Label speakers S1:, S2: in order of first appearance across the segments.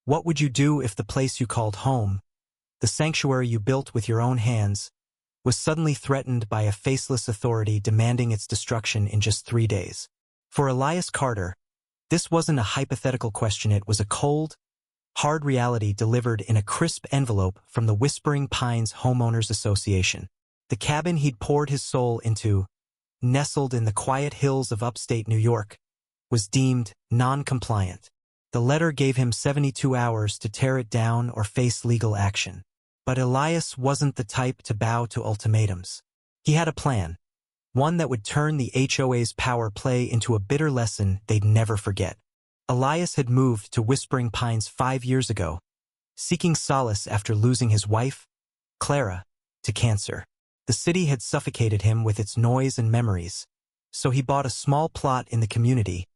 S1: What would you do if the place you called home, the sanctuary you built with your own hands, was suddenly threatened by a faceless authority demanding its destruction in just 3 days? For Elias Carter, this wasn't a hypothetical question, it was a cold, hard reality delivered in a crisp envelope from the Whispering Pines Homeowners Association. The cabin he'd poured his soul into, nestled in the quiet hills of upstate New York, was deemed non-compliant. The letter gave him 72 hours to tear it down or face legal action. But Elias wasn't the type to bow to ultimatums. He had a plan, one that would turn the HOA's power play into a bitter lesson they'd never forget. Elias had moved to Whispering Pines 5 years ago, seeking solace after losing his wife, Clara, to cancer. The city had suffocated him with its noise and memories, so he bought a small plot in the community,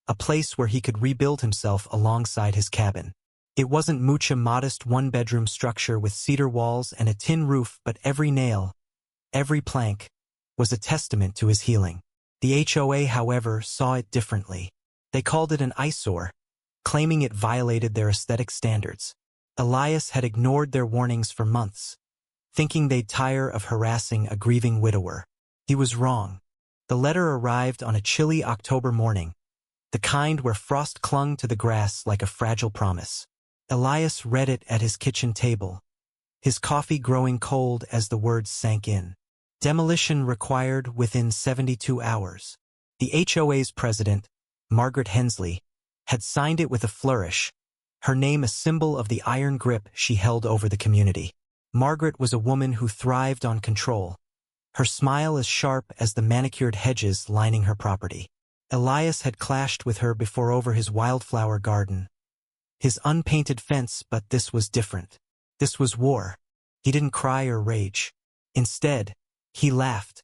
S1: a place where he could rebuild himself alongside his cabin. It wasn't much, a modest one-bedroom structure with cedar walls and a tin roof, but every nail, every plank, was a testament to his healing. The HOA, however, saw it differently. They called it an eyesore, claiming it violated their aesthetic standards. Elias had ignored their warnings for months, thinking they'd tire of harassing a grieving widower. He was wrong. The letter arrived on a chilly October morning, the kind where frost clung to the grass like a fragile promise. Elias read it at his kitchen table, his coffee growing cold as the words sank in. Demolition required within 72 hours. The HOA's president, Margaret Hensley, had signed it with a flourish, her name a symbol of the iron grip she held over the community. Margaret was a woman who thrived on control, her smile as sharp as the manicured hedges lining her property. Elias had clashed with her before over his wildflower garden, his unpainted fence, but this was different. This was war. He didn't cry or rage. Instead, he laughed,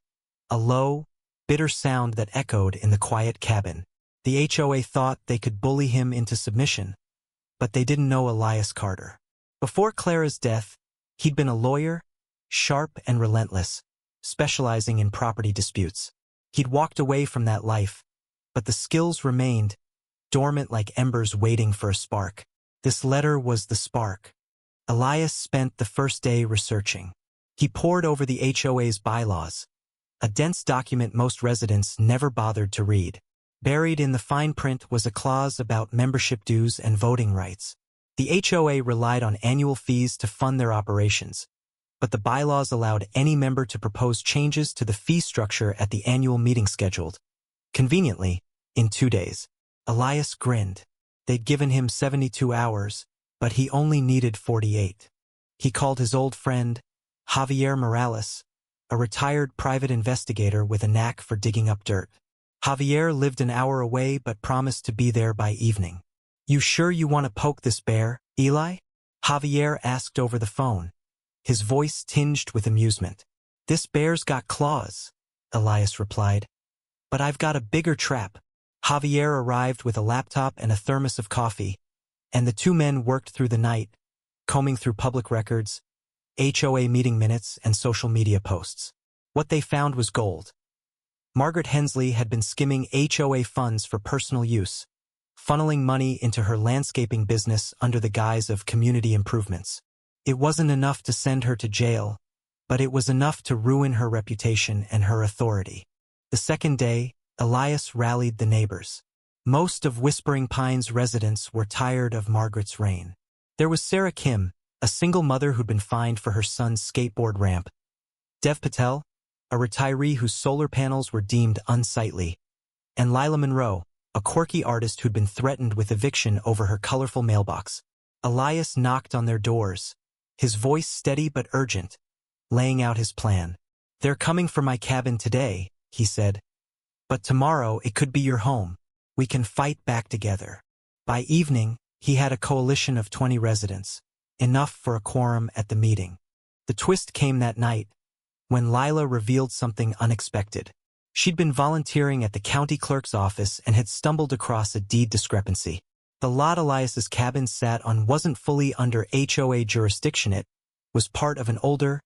S1: a low, bitter sound that echoed in the quiet cabin. The HOA thought they could bully him into submission, but they didn't know Elias Carter. Before Clara's death, he'd been a lawyer, sharp and relentless, specializing in property disputes. He'd walked away from that life, but the skills remained, dormant like embers waiting for a spark. This letter was the spark. Elias spent the first day researching. He pored over the HOA's bylaws, a dense document most residents never bothered to read. Buried in the fine print was a clause about membership dues and voting rights. The HOA relied on annual fees to fund their operations, but the bylaws allowed any member to propose changes to the fee structure at the annual meeting scheduled, conveniently, in 2 days. Elias grinned. They'd given him 72 hours, but he only needed 48. He called his old friend, Javier Morales, a retired private investigator with a knack for digging up dirt. Javier lived an hour away but promised to be there by evening. "You sure you want to poke this bear, Eli?" Javier asked over the phone, his voice tinged with amusement. "This bear's got claws," Elias replied. "But I've got a bigger trap." Javier arrived with a laptop and a thermos of coffee, and the two men worked through the night, combing through public records, HOA meeting minutes, and social media posts. What they found was gold. Margaret Hensley had been skimming HOA funds for personal use, funneling money into her landscaping business under the guise of community improvements. It wasn't enough to send her to jail, but it was enough to ruin her reputation and her authority. The second day, Elias rallied the neighbors. Most of Whispering Pines residents were tired of Margaret's reign. There was Sarah Kim, a single mother who'd been fined for her son's skateboard ramp. Dev Patel, a retiree whose solar panels were deemed unsightly. And Lila Monroe, a quirky artist who'd been threatened with eviction over her colorful mailbox. Elias knocked on their doors, his voice steady but urgent, laying out his plan. "They're coming for my cabin today," he said. "But tomorrow it could be your home. We can fight back together." By evening, he had a coalition of 20 residents, enough for a quorum at the meeting. The twist came that night, when Lila revealed something unexpected. She'd been volunteering at the county clerk's office and had stumbled across a deed discrepancy. The lot Elias's cabin sat on wasn't fully under HOA jurisdiction. It was part of an older,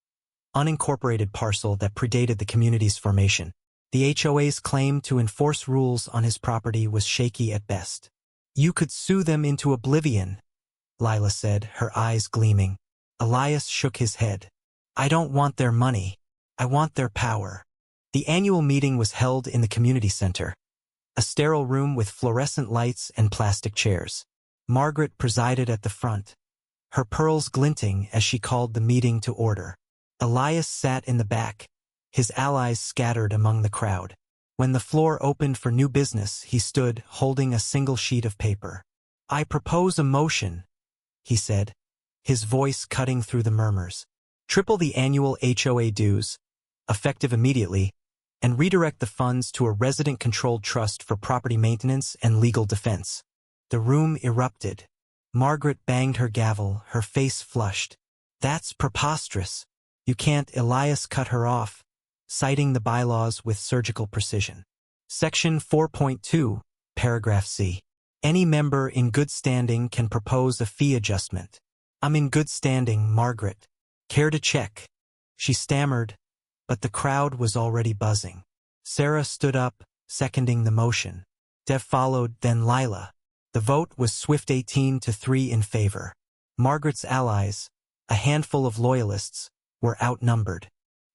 S1: unincorporated parcel that predated the community's formation. The HOA's claim to enforce rules on his property was shaky at best. "You could sue them into oblivion," Lila said, her eyes gleaming. Elias shook his head. I don't want their money. I want their power. The annual meeting was held in the community center, a sterile room with fluorescent lights and plastic chairs. Margaret presided at the front, her pearls glinting as she called the meeting to order. Elias sat in the back, his allies scattered among the crowd. When the floor opened for new business, he stood, holding a single sheet of paper. I propose a motion, he said, his voice cutting through the murmurs. Triple the annual HOA dues, effective immediately, and redirect the funds to a resident-controlled trust for property maintenance and legal defense. The room erupted. Margaret banged her gavel, her face flushed. That's preposterous. You can't. Elias cut her off, citing the bylaws with surgical precision. Section 4.2, paragraph C. Any member in good standing can propose a fee adjustment. I'm in good standing, Margaret. Care to check? She stammered, but the crowd was already buzzing. Sarah stood up, seconding the motion. Dev followed, then Lila. The vote was swift 18-3 in favor. Margaret's allies, a handful of loyalists, were outnumbered.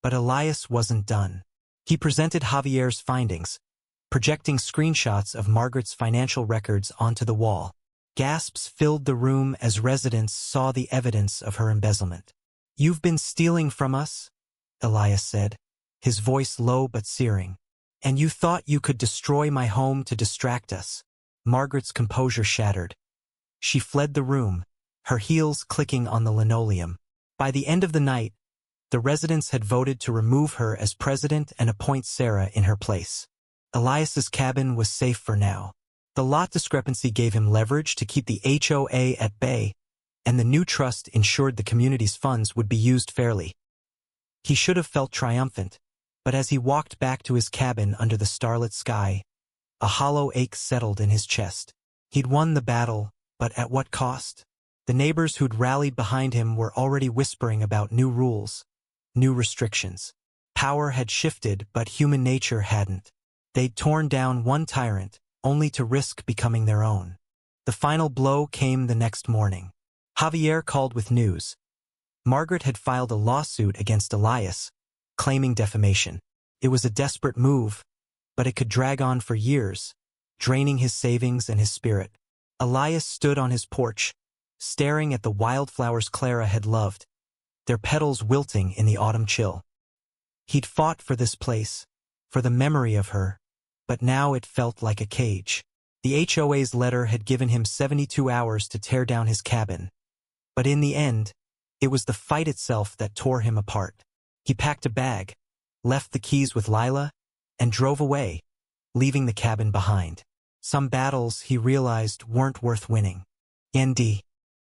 S1: But Elias wasn't done. He presented Javier's findings, projecting screenshots of Margaret's financial records onto the wall. Gasps filled the room as residents saw the evidence of her embezzlement. You've been stealing from us, Elias said, his voice low but searing. And you thought you could destroy my home to distract us. Margaret's composure shattered. She fled the room, her heels clicking on the linoleum. By the end of the night, the residents had voted to remove her as president and appoint Sarah in her place. Elias's cabin was safe for now. The lot discrepancy gave him leverage to keep the HOA at bay, and the new trust ensured the community's funds would be used fairly. He should have felt triumphant, but as he walked back to his cabin under the starlit sky, a hollow ache settled in his chest. He'd won the battle, but at what cost? The neighbors who'd rallied behind him were already whispering about new rules, new restrictions. Power had shifted, but human nature hadn't. They'd torn down one tyrant, only to risk becoming their own. The final blow came the next morning. Javier called with news. Margaret had filed a lawsuit against Elias, claiming defamation. It was a desperate move, but it could drag on for years, draining his savings and his spirit. Elias stood on his porch, staring at the wildflowers Clara had loved, their petals wilting in the autumn chill. He'd fought for this place, for the memory of her, but now it felt like a cage. The HOA's letter had given him 72 hours to tear down his cabin, but in the end, it was the fight itself that tore him apart. He packed a bag, left the keys with Lila, and drove away, leaving the cabin behind. Some battles, he realized, weren't worth winning. ND.